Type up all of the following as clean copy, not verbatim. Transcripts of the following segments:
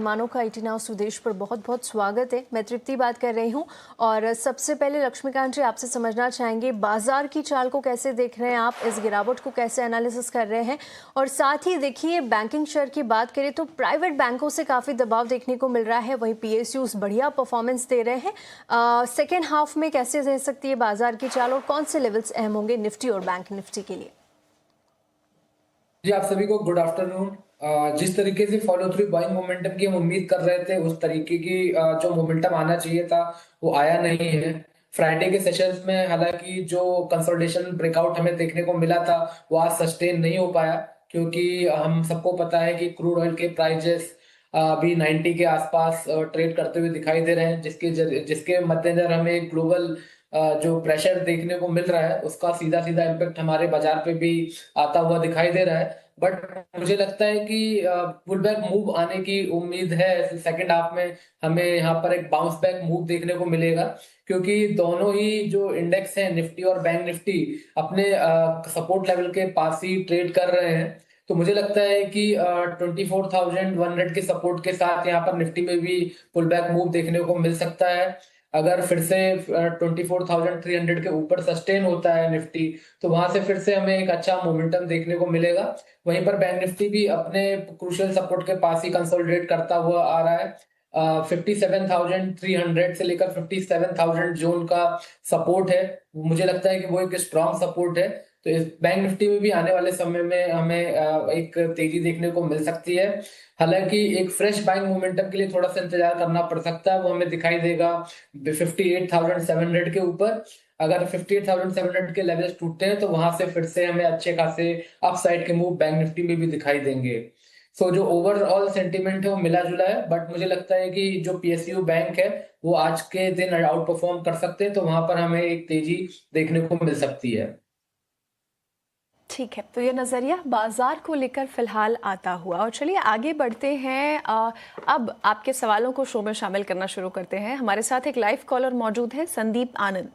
मेहमानों का 18 नाउ स्वदेश पर बहुत बहुत स्वागत है। मैं तृप्ति बात कर रही हूं और सबसे पहले लक्ष्मीकांत जी आपसे समझना चाहेंगे बाजार की चाल को कैसे देख रहे हैं आप, इस गिरावट को कैसे एनालिसिस कर रहे हैं और साथ ही देखिए बैंकिंग शेयर की बात करें तो प्राइवेट बैंकों से काफ़ी दबाव देखने को मिल रहा है, वहीं PSUs बढ़िया परफॉर्मेंस दे रहे हैं। सेकेंड हाफ में कैसे रह सकती है बाजार की चाल और कौन से लेवल्स अहम होंगे निफ्टी और बैंक निफ्टी के लिए? जी, आप सभी को गुड आफ्टरनून। जिस तरीके से फॉलो थ्रू बाइंग मोमेंटम की हम उम्मीद कर रहे थे, उस तरीके की जो मोमेंटम आना चाहिए था वो आया नहीं है। फ्राइडे के सेशंस में हालांकि जो कंसोलिडेशन ब्रेकआउट हमें देखने को मिला था वो आज सस्टेन नहीं हो पाया, क्योंकि हम सबको पता है कि क्रूड ऑयल के प्राइजेस अभी 90 के आसपास ट्रेड करते हुए दिखाई दे रहे हैं, जिसके मद्देनजर हमें ग्लोबल जो प्रेशर देखने को मिल रहा है उसका सीधा सीधा इम्पेक्ट हमारे बाजार पे भी आता हुआ दिखाई दे रहा है। बट मुझे लगता है कि पुल बैक मूव आने की उम्मीद है। सेकंड हाफ में हमें यहाँ पर एक बाउंस बैक मूव देखने को मिलेगा, क्योंकि दोनों ही जो इंडेक्स हैं निफ्टी और बैंक निफ्टी अपने सपोर्ट लेवल के पास ही ट्रेड कर रहे हैं। तो मुझे लगता है कि 24,100 के सपोर्ट के साथ यहाँ पर निफ्टी में भी पुल बैक मूव देखने को मिल सकता है। अगर फिर से 24,300 के ऊपर सस्टेन होता है निफ्टी, तो वहां से फिर से हमें एक अच्छा मोमेंटम देखने को मिलेगा। वहीं पर बैंक निफ्टी भी अपने क्रूशियल सपोर्ट के पास ही कंसोलिडेट करता हुआ आ रहा है। 57,300 से लेकर 57,000 जोन का सपोर्ट है, मुझे लगता है कि वो एक स्ट्रॉन्ग सपोर्ट है। तो इस बैंक निफ्टी में भी आने वाले समय में हमें एक तेजी देखने को मिल सकती है। हालांकि एक फ्रेश बाइंग मोमेंटम के लिए थोड़ा सा इंतजार करना पड़ सकता है, वो हमें दिखाई देगा 58,700 के ऊपर। अगर 58,700 के लेवल्स टूटते हैं तो वहां से फिर से हमें अच्छे खासे अपसाइड के मूव बैंक निफ्टी में भी दिखाई देंगे। सो जो ओवरऑल सेंटीमेंट है वो मिला जुला है, बट मुझे लगता है कि जो PSU बैंक है वो आज के दिन आउट परफॉर्म कर सकते हैं, तो वहां पर हमें एक तेजी देखने को मिल सकती है। ठीक है, तो ये नज़रिया बाजार को लेकर फिलहाल आता हुआ और चलिए आगे बढ़ते हैं। अब आपके सवालों को शो में शामिल करना शुरू करते हैं। हमारे साथ एक लाइव कॉलर मौजूद है, संदीप आनंद।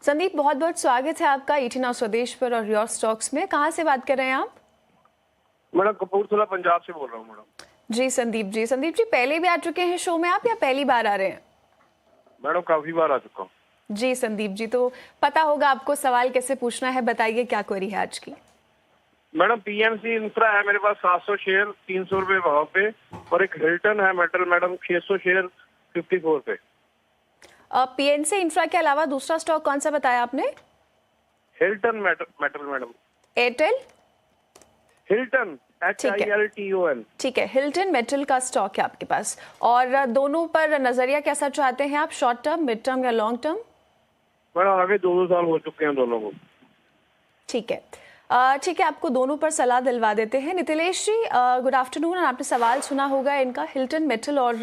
संदीप, बहुत बहुत स्वागत है आपका 18 नाउ स्वदेश पर और योर स्टॉक्स में। कहाँ से बात कर रहे हैं आप? मैडम कपूरथला पंजाब से बोल रहा हूँ मैडम। जी संदीप जी, पहले भी आ चुके हैं शो में आप या पहली बार आ रहे हैं? मैडम काफी बार आ चुका हूँ। जी संदीप जी, तो पता होगा आपको सवाल कैसे पूछना है, बताइए क्या क्वेरी है आज की? मैडम PNC इंफ्रा है मेरे पास 700 शेयर 300 रुपए भाव पे, और एक हिल्टन है मेटल मैडम 600 शेयर 54 पे। PNC इंफ्रा के अलावा दूसरा स्टॉक कौन सा बताया आपने? Hilton metal madam. Airtel? Hilton HILTON। ठीक है, हिल्टन मेटल का स्टॉक है आपके पास। और दोनों पर नजरिया कैसा चाहते हैं आप, शॉर्ट टर्म, मिड टर्म या लॉन्ग टर्म? मैडम आगे 2 साल हो चुके हैं दोनों को। ठीक है, आपको दोनों पर सलाह दिलवा देते हैं। नितिलेश जी, गुड आफ्टरनून। आपने सवाल सुना होगा इनका, हिल्टन मेटल, और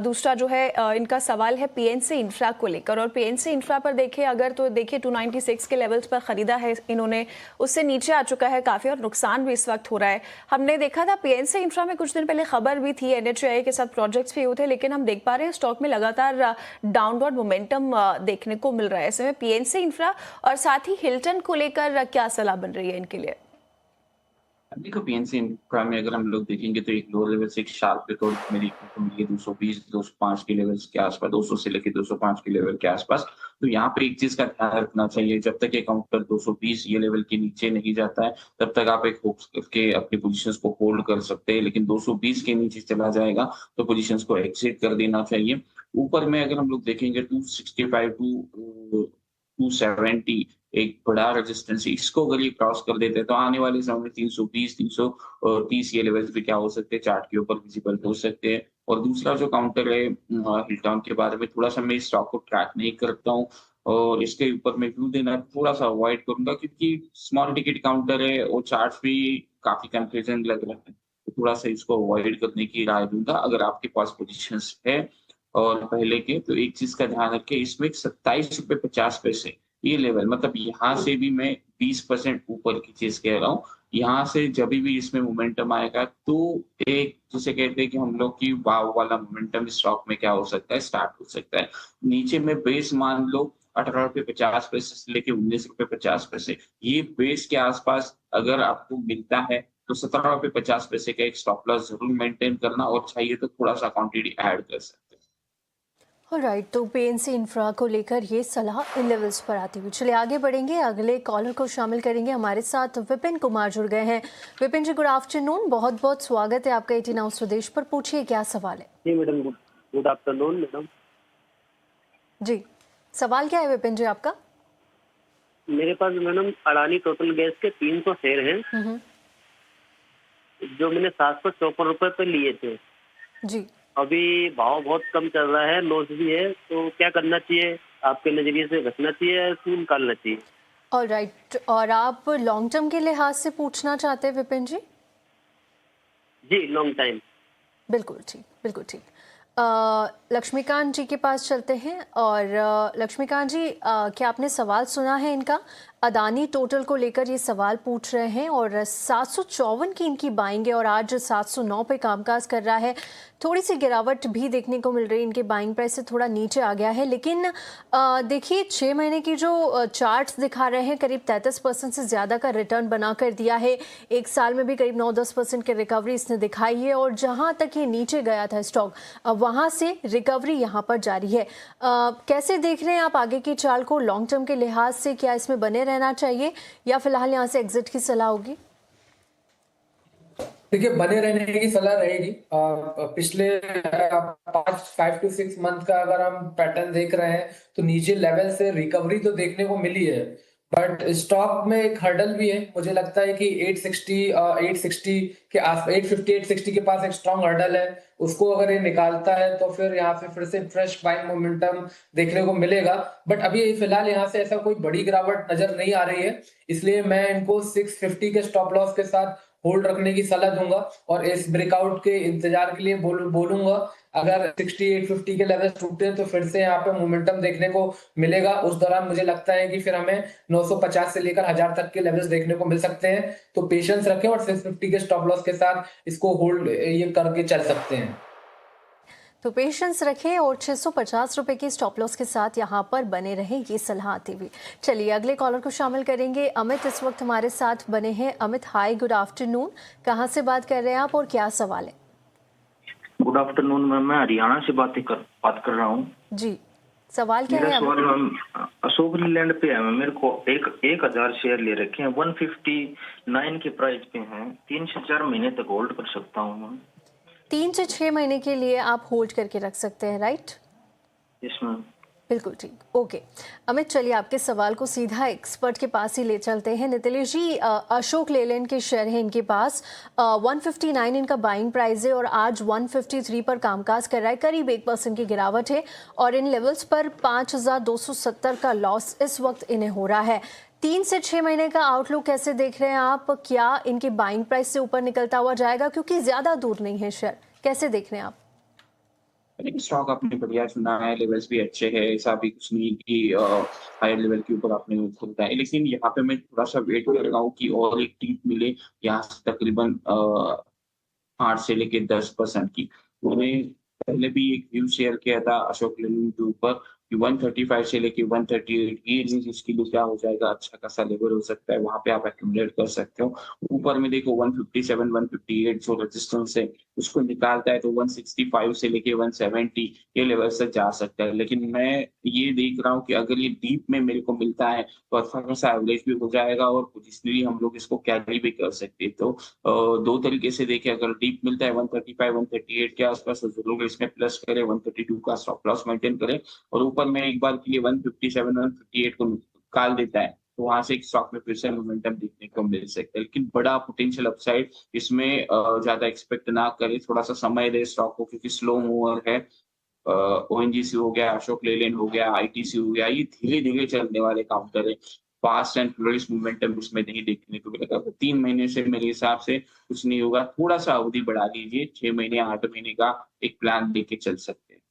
दूसरा जो है इनका सवाल है PNC इंफ्रा को लेकर। और PNC इंफ्रा पर देखें अगर, तो देखिए 296 के लेवल्स पर ख़रीदा है इन्होंने, उससे नीचे आ चुका है काफ़ी और नुकसान भी इस वक्त हो रहा है। हमने देखा था PNC इंफ्रा में कुछ दिन पहले खबर भी थी, NHAI के साथ प्रोजेक्ट्स भी हुए थे, लेकिन हम देख पा रहे हैं स्टॉक में लगातार डाउनवर्ड मोमेंटम देखने को मिल रहा है। ऐसे में PNC इंफ्रा और साथ ही हिल्टन को लेकर क्या सलाह बन रही है इनके लिए? देखो, PNC इंफ्रा में अगर हम लोग देखेंगे तो एक लोअर लेवल से एक शार्प रिकॉर्ड में देखने को मिली है 220-205 के लेवल्स के आसपास, 200 से लेकर 205 के लेवल के आसपास। तो यहाँ पे एक चीज का ध्यान रखना चाहिए, जब तक ये काउंटर 220 ये लेवल के नीचे नहीं जाता है तब तक आप एक होप्स करके अपनी पोजीशंस को होल्ड कर सकते हैं, लेकिन 220 के नीचे चला जाएगा तो पोजीशंस को एग्जिट कर देना चाहिए। ऊपर में अगर हम लोग देखेंगे 265 टू 270 एक बड़ा रेजिस्टेंस, इसको अगर ये क्रॉस कर देते हैं तो आने वाले समय में 320 330 ये लेवल्स भी क्या हो सकते हैं, चार्ट के ऊपर विजिबल हो सकते हैं। और दूसरा जो काउंटर है हिल्टन के बारे में थोड़ा सा मैं इस स्टॉक को ट्रैक नहीं करता हूँ और इसके ऊपर मैं व्यू देना थोड़ा सा अवॉइड करूंगा, क्योंकि स्मॉल टिकट काउंटर है और चार्ट भी काफी कंफ्यूजन लग रहा है, तो थोड़ा सा इसको अवॉइड करने की राय दूंगा। अगर आपके पास पोजिशन है और पहले के, तो एक चीज का ध्यान रखें, इसमें 27.50 ये लेवल, मतलब यहाँ से भी मैं 20% ऊपर की चीज कह रहा हूँ। यहाँ से जब भी इसमें मोमेंटम आएगा तो एक जिसे कहते हैं कि हम लोग की वाव वाला मोमेंटम स्टॉक में क्या हो सकता है, स्टार्ट हो सकता है। नीचे में बेस मान लो 18.50 से लेके 19.50, ये बेस के आसपास अगर आपको मिलता है तो 17 रुपए 50 पैसे का एक स्टॉप लॉस जरूर मेंटेन करना, और चाहिए तो थोड़ा सा क्वांटिटी ऐड कर सकते हैं। ऑलराइट, तो पीएनसी इंफ्रा को लेकर ये सलाह इन लेवल्स पर आती हुई। चलिए आगे बढ़ेंगे, अगले कॉलर को शामिल करेंगे। हमारे साथ विपिन कुमार जुड़ गए हैं। विपिन जी, गुड आफ्टरनून, बहुत बहुत स्वागत है आपका 18 हाउस स्वदेश पर। पूछिए क्या सवाल है। जी मैडम, गुड आफ्टरनून मैडम। जी, सवाल क्या है विपिन जी आपका? मेरे पास मैडम अडानी टोटल गैस के 300 शेयर हैं, जो मैंने 754 रुपए पे लिए थे। जी, अभी भाव बहुत कम चल रहा है, लॉस भी है, तो क्या करना चाहिए आपके नजरिए से? रखना चाहिए या क्यों निकालना चाहिए? ऑलराइट, और आप लॉन्ग टर्म के लिहाज से पूछना चाहते हैं विपिन जी? जी, लॉन्ग टाइम। बिल्कुल ठीक, बिल्कुल ठीक। लक्ष्मीकांत जी के पास चलते हैं। और लक्ष्मीकांत जी, क्या आपने सवाल सुना है इनका? अदानी टोटल को लेकर ये सवाल पूछ रहे हैं और 754 की इनकी बाइंग है और आज 709 पे कामकाज कर रहा है। थोड़ी सी गिरावट भी देखने को मिल रही है, इनके बाइंग प्राइस से थोड़ा नीचे आ गया है। लेकिन देखिए 6 महीने की जो चार्ट्स दिखा रहे हैं, करीब 33% से ज़्यादा का रिटर्न बना कर दिया है। एक साल में भी करीब 9-10% की रिकवरी इसने दिखाई है। और जहाँ तक ये नीचे गया था स्टॉक, वहाँ से रिकवरी यहाँ पर जारी है। कैसे देख रहे हैं आप आगे की चाल को लॉन्ग टर्म के लिहाज से? क्या इसमें बने रहना चाहिए या फिलहाल यहाँ से एग्जिट की सलाह होगी? देखिए, बने रहने की सलाह रहेगी। पिछले 5 to 6 मंथ का अगर हम पैटर्न देख रहे हैं तो नीचे लेवल से रिकवरी तो देखने को मिली है, बट स्टॉक में एक हर्डल भी है। मुझे लगता है कि 860 के आस 850 860 के पास एक स्ट्रॉन्ग हर्डल है। उसको अगर ये निकालता है तो फिर यहाँ पे फिर से फ्रेश बाइंग मोमेंटम देखने को मिलेगा। बट अभी फिलहाल यहाँ से ऐसा कोई बड़ी गिरावट नजर नहीं आ रही है, इसलिए मैं इनको 650 के स्टॉप लॉस के साथ होल्ड रखने की सलाह दूंगा और इस ब्रेकआउट के इंतजार के लिए बोलूंगा। अगर 6850 के लेवल टूटते हैं तो फिर से यहाँ पे मोमेंटम देखने को मिलेगा। उस दौरान मुझे लगता है कि फिर हमें 950 से लेकर 1000 तक के लेवल्स देखने को मिल सकते हैं। तो पेशेंस रखें और 650 के स्टॉप लॉस के साथ इसको होल्ड ये करके चल सकते हैं। तो पेशेंस रखें और 650 रुपए के स्टॉप लॉस के साथ यहाँ पर बने रहें, ये सलाह आती हुई। चलिए अगले कॉलर को शामिल करेंगे। अमित इस वक्त हमारे साथ बने हैं। अमित, हाय, गुड आफ्टरनून, कहाँ से बात कर रहे हैं आप और क्या सवाल है? गुड आफ्टरनून मैम, मैं हरियाणा से बात कर रहा हूँ। जी, सवाल क्या मेरा है? सवाल मैम अशोक लीलैंड पे है। मेरे को 1000 शेयर ले रखे हैं, 159 के प्राइस पे हैं। 3 से 4 महीने तक होल्ड कर सकता हूँ मैम। 3 से 6 महीने के लिए आप होल्ड करके रख सकते हैं, राइट? Yes ma'am. बिल्कुल ठीक, ओके। अमित, चलिए आपके सवाल को सीधा एक्सपर्ट के पास ही ले चलते हैं। नितिलेश जी, अशोक लेलैंड के शेयर हैं इनके पास, 159 इनका बाइंग प्राइस है और आज 153 पर कामकाज कर रहा है। करीब 1% की गिरावट है और इन लेवल्स पर 5270 का लॉस इस वक्त इन्हें हो रहा है। 3 से 6 महीने का आउटलुक कैसे देख रहे हैं आप? क्या इनके बाइंग प्राइस से ऊपर निकलता हुआ जाएगा, क्योंकि ज्यादा दूर नहीं है शेयर? कैसे देख रहे हैं आप? स्टॉक आपने बढ़िया चुना है, लेवल्स भी अच्छे हैं, ऐसा भी कुछ नहीं कि हायर लेवल के ऊपर आपने खुलता है। लेकिन यहाँ पे मैं थोड़ा सा वेट कर रहा हूँ कि और एक टीप मिले यहाँ से तकरीबन 8 से लेके 10% की। मैंने पहले भी एक व्यू शेयर किया था अशोक लेलैंड के ऊपर कि 135 से लेके 138 की रेंज इसके लिए क्या हो जाएगा, अच्छा खासा लेवल हो सकता है, वहां पे आप एक्यूमुलेट कर सकते हो। ऊपर में देखो 157 158 जो रेजिस्टेंस है उसको निकालता है तो 165 से लेके 170 ये लेवल तक जा सकता है। लेकिन मैं ये देख रहा हूँ कि अगर ये डीप में मेरे को मिलता है तो अच्छा खासा एवरेज भी हो जाएगा और पोजिशनली हम लोग इसको कैरी भी कर सकते हैं। तो दो तरीके से देखें, अगर डीप मिलता है 135 138 के आसपास तो जरूर इसमें प्लस करें, 132 का स्टॉप लॉस मेंटेन करें और ऊपर में एक बार के लिए 157 158 को निकाल देता है तो वहां से एक स्टॉक में फिर से मोमेंटम देखने को मिल सकता है। लेकिन बड़ा पोटेंशियल अपसाइड इसमें ज्यादा एक्सपेक्ट ना करें, थोड़ा सा समय दे स्टॉक को क्योंकि स्लो मूवर है। ओएनजीसी हो गया, अशोक लेलैंड हो गया, आईटीसी हो गया, ये धीरे धीरे चलने वाले काउंटर है। फास्ट एंड फ्लोरिश मोमेंटम इसमें नहीं देखने को मिलेगा। 3 महीने से मेरे हिसाब से कुछ नहीं होगा, थोड़ा सा अवधि बढ़ा लीजिए, 6 महीने 8 महीने का एक प्लान लेके चल सकते हैं।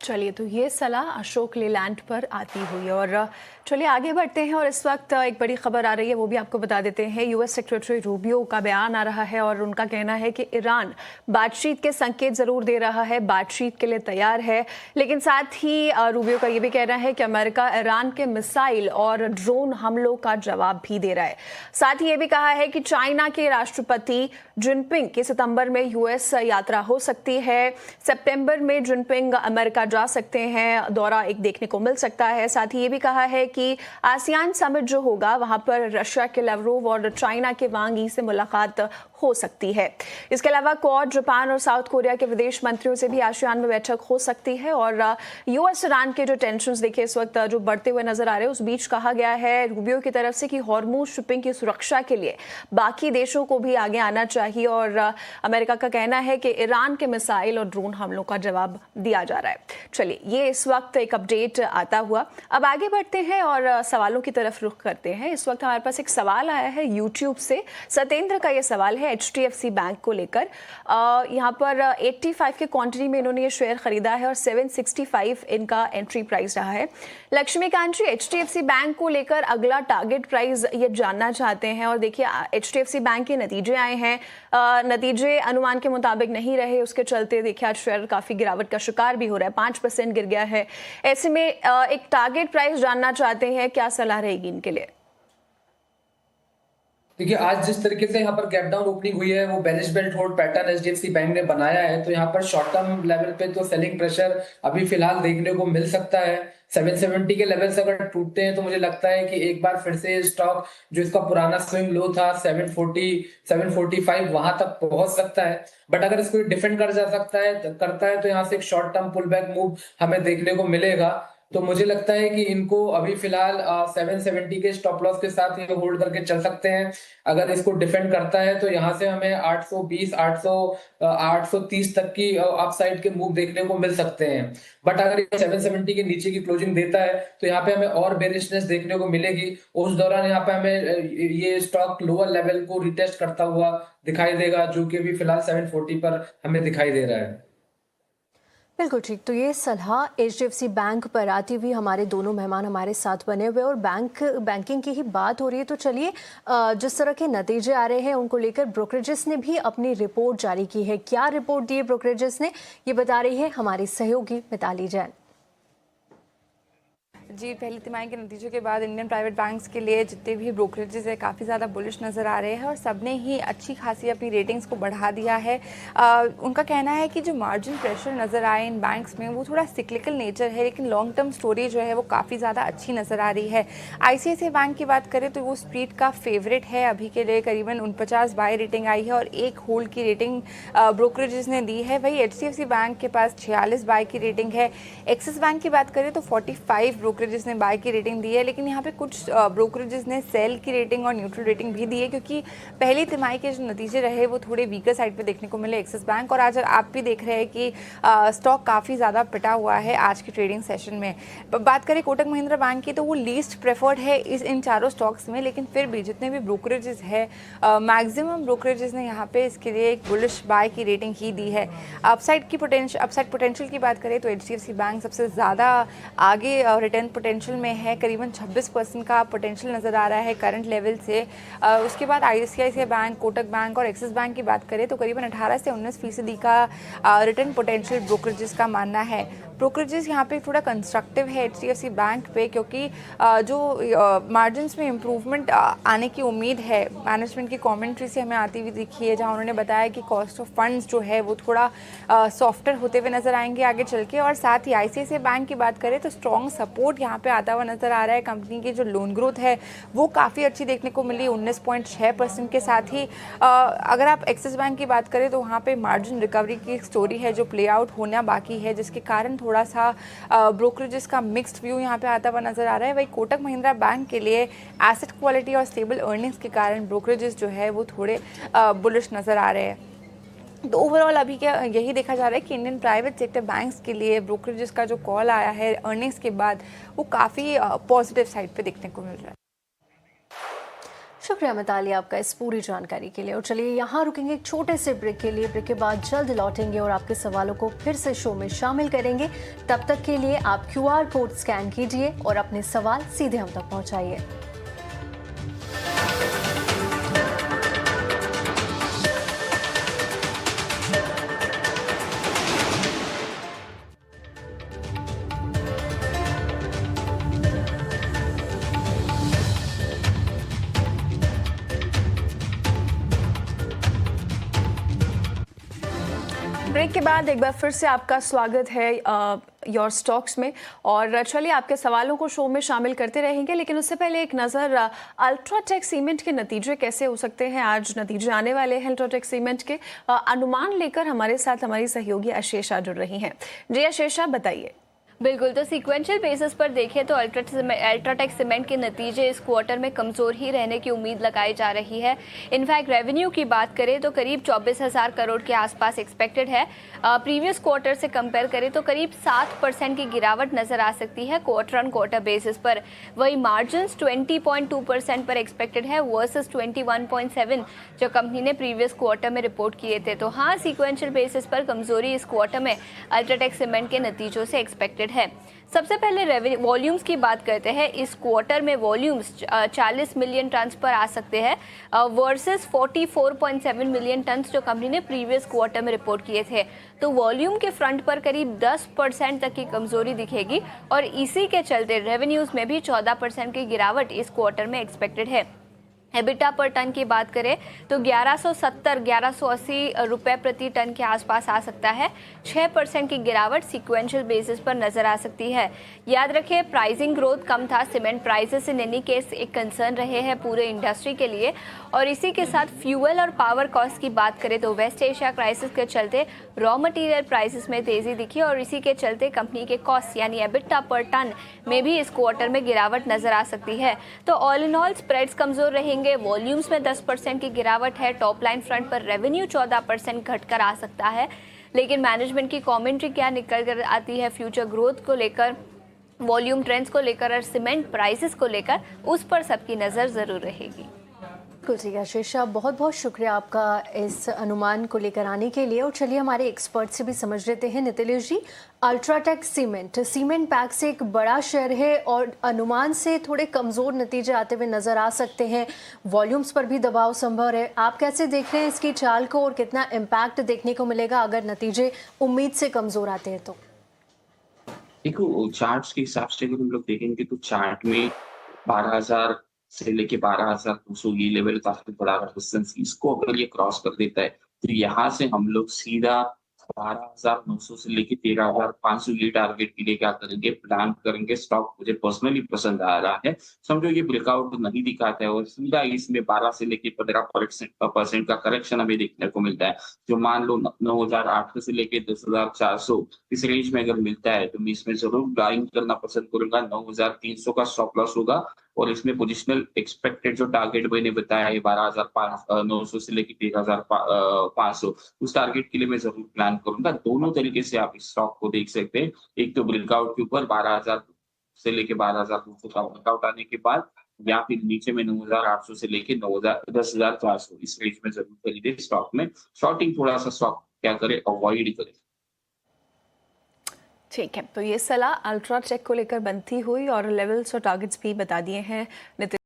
चलिए, तो ये सलाह अशोक लेलैंड पर आती हुई और चलिए आगे बढ़ते हैं। और इस वक्त एक बड़ी खबर आ रही है, वो भी आपको बता देते हैं। यूएस सेक्रेटरी रूबियो का बयान आ रहा है और उनका कहना है कि ईरान बातचीत के संकेत जरूर दे रहा है, बातचीत के लिए तैयार है, लेकिन साथ ही रूबियो का ये भी कहना है कि अमेरिका ईरान के मिसाइल और ड्रोन हमलों का जवाब भी दे रहा है। साथ ही ये भी कहा है कि चाइना के राष्ट्रपति जिनपिंग की सितंबर में यूएस यात्रा हो सकती है। सितंबर में जिनपिंग अमेरिका जा सकते हैं, दौरा एक देखने को मिल सकता है। साथ ही ये भी कहा है कि आसियान समिट जो होगा वहां पर रशिया के लावरोव और चाइना के वांग यी से मुलाकात हो सकती है। इसके अलावा क्वाड, जापान और साउथ कोरिया के विदेश मंत्रियों से भी आसियान में बैठक हो सकती है। और यूएस ईरान के जो टेंशन्स देखिए इस वक्त जो बढ़ते हुए नजर आ रहे हैं, उस बीच कहा गया है रूबियो की तरफ से कि हॉर्मुज शिपिंग की सुरक्षा के लिए बाकी देशों को भी आगे आना चाहिए। और अमेरिका का कहना है कि ईरान के मिसाइल और ड्रोन हमलों का जवाब दिया जा रहा है। चलिए, ये इस वक्त एक अपडेट आता हुआ। अब आगे बढ़ते हैं और सवालों की तरफ रुख करते हैं। इस वक्त हमारे पास एक सवाल आया है यूट्यूब से। सत्येंद्र का ये सवाल है HDFC बैंक को लेकर। यहाँ पर 85 के क्वांटिटी में इन्होंने ये शेयर खरीदा है और 765 इनका एंट्री प्राइस रहा है। लक्ष्मीकांत जी, HDFC बैंक को लेकर अगला टारगेट प्राइस ये जानना चाहते हैं। और देखिए, HDFC बैंक के नतीजे आए हैं, नतीजे अनुमान के मुताबिक नहीं रहे, उसके चलते देखिए आज शेयर काफी गिरावट का शिकार भी हो रहा है, 5% गिर गया है। ऐसे में एक टारगेट प्राइस जानना चाहते हैं, क्या सलाह रहेगी इनके लिए? देखिए, आज जिस तरीके से यहाँ पर गैप डाउन ओपनिंग हुई है, वो bearish belt hold pattern HDFC bank ने बनाया है, तो यहाँ पर शॉर्ट टर्म लेवल पे तो सेलिंग प्रेशर अभी फिलहाल देखने को मिल सकता है। 770 के लेवल्स अगर टूटते हैं तो मुझे लगता है कि एक बार फिर से स्टॉक जो इसका पुराना स्विंग लो था 740 745 वहां तक पहुंच सकता है। बट अगर इसको डिफेंड करता है तो यहाँ से एक short term pull back move हमें देखने को मिलेगा। तो मुझे लगता है कि इनको अभी फिलहाल 770 के स्टॉप लॉस के साथ ये होल्ड करके चल सकते हैं। अगर इसको डिफेंड करता है तो यहाँ से हमें 820 830 तक की अपसाइड के मूव देखने को मिल सकते हैं। बट अगर ये 770 के नीचे की क्लोजिंग देता है तो यहाँ पे हमें और बेरिशनेस देखने को मिलेगी। उस दौरान यहाँ पे हमें ये स्टॉक लोअर लेवल को रिटेस्ट करता हुआ दिखाई देगा, जो कि अभी फिलहाल 740 पर हमें दिखाई दे रहा है। बिल्कुल ठीक। तो ये सलाह HDFC बैंक पर आती हुई हमारे दोनों मेहमान हमारे साथ बने हुए और बैंकिंग की ही बात हो रही है। तो चलिए, जिस तरह के नतीजे आ रहे हैं उनको लेकर ब्रोकरेजेस ने भी अपनी रिपोर्ट जारी की है। क्या रिपोर्ट दी है ब्रोकरेजेस ने, ये बता रही है हमारी सहयोगी मिताली जैन। जी, पहली तिमाही के नतीजों के बाद इंडियन प्राइवेट बैंक्स के लिए जितने भी ब्रोकरेजेस है काफ़ी ज़्यादा बुलिश नज़र आ रहे हैं और सबने ही अच्छी खासी अपनी रेटिंग्स को बढ़ा दिया है। उनका कहना है कि जो मार्जिन प्रेशर नज़र आए इन बैंक्स में वो थोड़ा सिक्लिकल नेचर है, लेकिन लॉन्ग टर्म स्टोरी जो है वो काफ़ी ज़्यादा अच्छी नज़र आ रही है। ICICI बैंक की बात करें तो वो स्ट्रीट का फेवरेट है, अभी के लिए करीबन 49 बाय रेटिंग आई है और 1 होल्ड की रेटिंग ब्रोकरेजेस ने दी है। वही HDFC बैंक के पास 46 बाय की रेटिंग है। एक्सिस बैंक की बात करें तो 45 ब्रोकरेजेस ने बाय की रेटिंग दी है, लेकिन यहाँ पे कुछ ब्रोकरेजेस ने सेल की रेटिंग और न्यूट्रल रेटिंग भी दी है, क्योंकि पहली तिमाही के जो नतीजे रहे वो थोड़े वीकर साइड पे देखने को मिले एक्सिस बैंक। और आज आप भी देख रहे हैं कि स्टॉक काफ़ी ज़्यादा पिटा हुआ है आज की ट्रेडिंग सेशन में। बात करें कोटक महिंद्रा बैंक की तो वो लीस्ट प्रेफर्ड है इन चारों स्टॉक्स में, लेकिन फिर भी जितने भी ब्रोकरेजेस है मैक्सिमम ब्रोकरेजेस ने यहाँ पे इसके लिए एक बुलिश बाय की रेटिंग ही दी है। अपसाइड पोटेंशियल की बात करें तो HDFC बैंक सबसे ज़्यादा आगे रिटर्न पोटेंशियल में है, करीबन 26% का पोटेंशियल नज़र आ रहा है करंट लेवल से। उसके बाद ICICI बैंक, कोटक बैंक और एक्सिस बैंक की बात करें तो करीबन 18 से 19% का रिटर्न पोटेंशियल ब्रोकरेजेस का मानना है। ब्रोकरेजेस यहाँ पे थोड़ा कंस्ट्रक्टिव है HDFC बैंक पे, क्योंकि जो मार्जिन्स में इम्प्रूवमेंट आने की उम्मीद है मैनेजमेंट की कमेंट्री से हमें आती हुई दिखी है, जहाँ उन्होंने बताया कि कॉस्ट ऑफ फंड्स जो है वो थोड़ा सॉफ्टर होते हुए नज़र आएंगे आगे चल के। और साथ ही ICICI बैंक की बात करें तो स्ट्रॉन्ग सपोर्ट यहाँ पे आता हुआ नज़र आ रहा है। कंपनी की जो लोन ग्रोथ है वो काफ़ी अच्छी देखने को मिली 19.6% के साथ ही। अगर आप एक्सिस बैंक की बात करें तो वहाँ पे मार्जिन रिकवरी की एक स्टोरी है जो प्ले आउट होना बाकी है, जिसके कारण थोड़ा सा ब्रोकरेजेस का मिक्स्ड व्यू यहाँ पे आता हुआ नज़र आ रहा है। वही कोटक महिंद्रा बैंक के लिए एसेट क्वालिटी और स्टेबल अर्निंग्स के कारण ब्रोकरेजेस जो है वो थोड़े बुलिश नज़र आ रहे हैं। तो ओवरऑल अभी क्या यही देखा जा रहा है कि इंडियन प्राइवेट सेक्टर बैंक्स के लिए ब्रोकरेजेस का जो कॉल आया है अर्निंग्स के बाद वो काफ़ी पॉजिटिव साइड पे देखने को मिल रहा है। शुक्रिया मिताली आपका इस पूरी जानकारी के लिए। और चलिए यहाँ रुकेंगे एक छोटे से ब्रेक के लिए। ब्रेक के बाद जल्द लौटेंगे और आपके सवालों को फिर से शो में शामिल करेंगे। तब तक के लिए आप QR कोड स्कैन कीजिए और अपने सवाल सीधे हम तक पहुँचाइए। ब्रेक के बाद एक बार फिर से आपका स्वागत है योर स्टॉक्स में। और चलिए आपके सवालों को शो में शामिल करते रहेंगे, लेकिन उससे पहले एक नज़र अल्ट्राटेक सीमेंट के नतीजे कैसे हो सकते हैं। आज नतीजे आने वाले हैं अल्ट्राटेक सीमेंट के, अनुमान लेकर हमारे साथ हमारी सहयोगी अशेषा जुड़ रही हैं। जी अशेषा, बताइए। बिल्कुल, तो सीक्वेंशियल बेसिस पर देखें तो अल्ट्राटेक सीमेंट के नतीजे इस क्वार्टर में कमज़ोर ही रहने की उम्मीद लगाई जा रही है। इनफैक्ट रेवेन्यू की बात करें तो करीब 24,000 करोड़ के आसपास एक्सपेक्टेड है। प्रीवियस क्वार्टर से कंपेयर करें तो करीब 7% की गिरावट नज़र आ सकती है क्वार्टर ऑन क्वार्टर बेसिस पर। वही मार्जिन्स 20.2% पर एक्सपेक्टेड है वर्सेस 21.7 जो कंपनी ने प्रीवियस क्वार्टर में रिपोर्ट किए थे। तो हाँ, सीक्वेंशियल बेसिस पर कमज़ोरी इस क्वार्टर में अल्ट्राटेक सीमेंट के नतीजों से एक्सपेक्टेड है। सबसे पहले वॉल्यूम्स की बात करते हैं। इस क्वार्टर में वॉल्यूम्स 40 मिलियन टन्स पर आ सकते हैं वर्सेस 44.7 मिलियन टन्स जो कंपनी ने प्रीवियस क्वार्टर में रिपोर्ट किए थे। तो वॉल्यूम के फ्रंट पर करीब 10% तक की कमजोरी दिखेगी और इसी के चलते रेवेन्यूज में भी 14% की गिरावट इस क्वार्टर में एक्सपेक्टेड है। एबिटा पर टन की बात करें तो 1170-1180 रुपए प्रति टन के आसपास आ सकता है। 6% की गिरावट सीक्वेंशियल बेसिस पर नजर आ सकती है। याद रखें, प्राइसिंग ग्रोथ कम था। Cement prices in any case एक कंसर्न रहे हैं पूरे इंडस्ट्री के लिए। और इसी के साथ फ्यूल और पावर कॉस्ट की बात करें तो वेस्ट एशिया क्राइसिस के चलते रॉ मटेरियल प्राइसेस में तेजी दिखी और इसी के चलते कंपनी के कॉस्ट यानी एबिटा पर टन में भी इस क्वार्टर में गिरावट नजर आ सकती है। तो ऑल इन ऑल स्प्रेड्स कमजोर रहेंगे। वॉल्यूम्स में 10% की गिरावट है। टॉप लाइन फ्रंट पर रेवेन्यू 14% घटकर आ सकता है। लेकिन मैनेजमेंट की कमेंट्री क्या निकल कर आती है फ्यूचर ग्रोथ को लेकर, वॉल्यूम ट्रेंड्स को लेकर और सीमेंट प्राइसेस को लेकर, उस पर सबकी नजर जरूर रहेगी। बिल्कुल ठीक है शेषा, बहुत बहुत शुक्रिया आपका इस अनुमान को लेकर आने के लिए। और चलिए हमारे एक्सपर्ट से भी समझ लेते हैं। नितिलेश जी, अल्ट्राटेक सीमेंट पैक से एक बड़ा शेयर है और अनुमान से थोड़े कमज़ोर नतीजे आते हुए नज़र आ सकते हैं। वॉल्यूम्स पर भी दबाव संभव है। आप कैसे देख रहे हैं इसकी चाल को और कितना इम्पैक्ट देखने को मिलेगा अगर नतीजे उम्मीद से कमज़ोर आते हैं तो? देखो, चार्ट्स के हिसाब से अगर हम लोग देखेंगे तो चार्ट में 12,000 से लेके 12,200 ये लेवल काफी बड़ा रेजिस्टेंस। इसको अगर ये क्रॉस कर देता है तो यहाँ से हम लोग सीधा 12,900 से लेके 13,500 ये टारगेट के लिए क्या करेंगे, प्लान करेंगे। स्टॉक मुझे पर्सनली पसंद आ रहा है। समझो ये ब्रेकआउट नहीं दिखाता है और सीधा इसमें 12 से लेके 15% का करेक्शन हमें देखने को मिलता है। जो मान लो 9,800 से लेके 10,400 इस रेंज में अगर मिलता है तो मैं इसमें जरूर बाइंग करना पसंद करूंगा। 9,300 का स्टॉप लॉस होगा और इसमें पोजिशनल एक्सपेक्टेड जो टारगेट मैंने बताया है 12,900 से लेके 13,500 उस टारगेट के लिए मैं जरूर प्लान करूंगा। दोनों तरीके से आप इस स्टॉक को देख सकते हैं। एक तो ब्रेकआउट के ऊपर 12,000 से लेके 12,200 का ब्रेकआउट आने के बाद, या फिर नीचे में 9,800 से लेके 10,400 इस रेंज में जरूर खरीदे। स्टॉक में शॉर्टिंग थोड़ा सा स्टॉक क्या करे, अवॉइड करे। ठीक है, तो ये सलाह अल्ट्राटेक को लेकर बनती हुई और लेवल्स और टारगेट्स भी बता दिए हैं नितिन।